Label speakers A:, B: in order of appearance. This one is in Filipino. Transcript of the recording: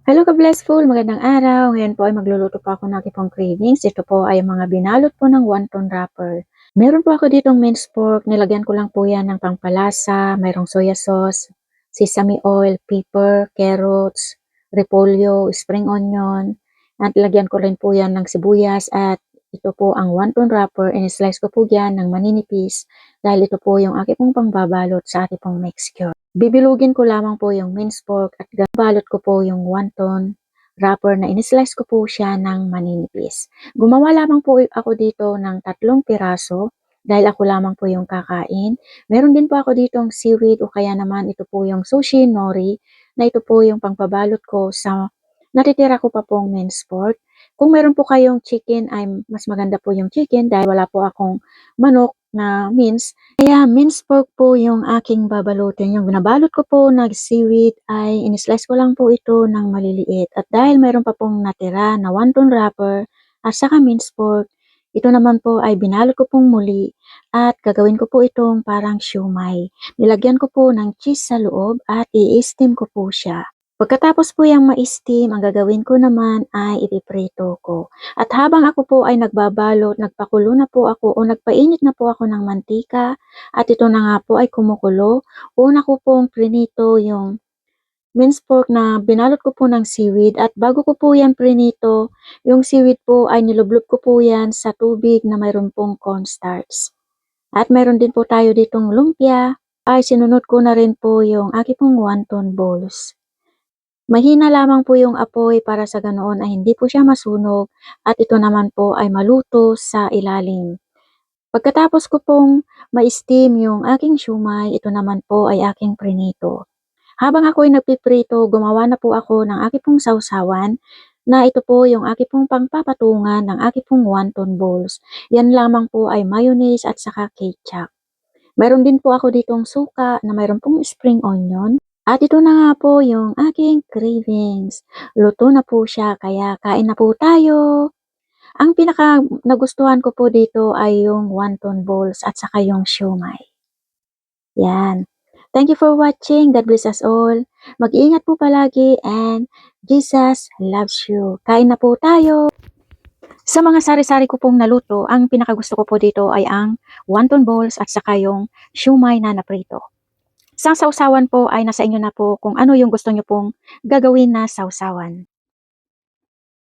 A: Hello ka-blessful, magandang araw. Ngayon po ay magluluto po ako ng aking pong cravings. Ito po ay mga binalot po ng wonton wrapper. Meron po ako ditong minced pork, nilagyan ko lang po yan ng pangpalasa, mayroong soya sauce, sesame oil, pepper, carrots, repolyo, spring onion, at lagyan ko rin po yan ng sibuyas at ito po ang wonton wrapper, in-slice ko po yan ng maninipis dahil ito po yung aking pong pangbabalot sa ating pong mixture. Bibilugin ko lamang po yung minced pork at balot ko po yung wonton wrapper na in-slice ko po siya ng maninipis. Gumawa lamang po ako dito ng 3 piraso dahil ako lamang po yung kakain. Meron din po ako ditong seaweed o kaya naman ito po yung sushi nori na ito po yung pangpabalot ko sa natitira ko pa pong minced pork. Kung meron po kayong chicken ay mas maganda po yung chicken dahil wala po akong manok na mince. Kaya minced pork po yung aking babalutin. Yung binabalot ko po na seaweed ay in-slice ko lang po ito ng maliliit. At dahil mayroon pa pong natira na wonton wrapper at saka minced pork, ito naman po ay binalot ko pong muli at gagawin ko po itong parang siumay. Nilagyan ko po ng cheese sa loob at i-steam ko po siya. Pagkatapos po yung ma-steam, ang gagawin ko naman ay ipiprito ko. At habang ako po ay nagbabalot, nagpakulo na po ako o nagpainit na po ako ng mantika at ito na nga po ay kumukulo. Una ko pong prinito yung minced pork na binalot ko po ng seaweed at bago ko po yan prinito, yung seaweed po ay nilublob ko po yan sa tubig na mayroon pong cornstarch. At mayroon din po tayo ditong lumpia ay sinunod ko na rin po yung aking pong wonton balls. Mahina lamang po yung apoy para sa ganoon ay hindi po siya masunog at ito naman po ay maluto sa ilalim. Pagkatapos ko pong ma-steam yung aking siumay, ito naman po ay aking prinito. Habang ako ay nagpiprito, gumawa na po ako ng aking pong sausawan na ito po yung aking pong pangpapatungan ng aking pong wonton balls. Yan lamang po ay mayonnaise at saka ketchup. Mayroon din po ako ditong suka na mayroon pong spring onion. At ito na nga po yung aking cravings. Luto na po siya, kaya kain na po tayo. Ang pinaka nagustuhan ko po dito ay yung wonton balls at saka yung siomai. Yan. Thank you for watching. God bless us all. Mag-iingat po palagi and Jesus loves you. Kain na po tayo. Sa mga sari-sari ko pong naluto, ang pinakagusto ko po dito ay ang wonton balls at saka yung siomai na naprito. Sa sausawan po ay nasa inyo na po kung ano yung gusto nyo pong gagawin na sausawan.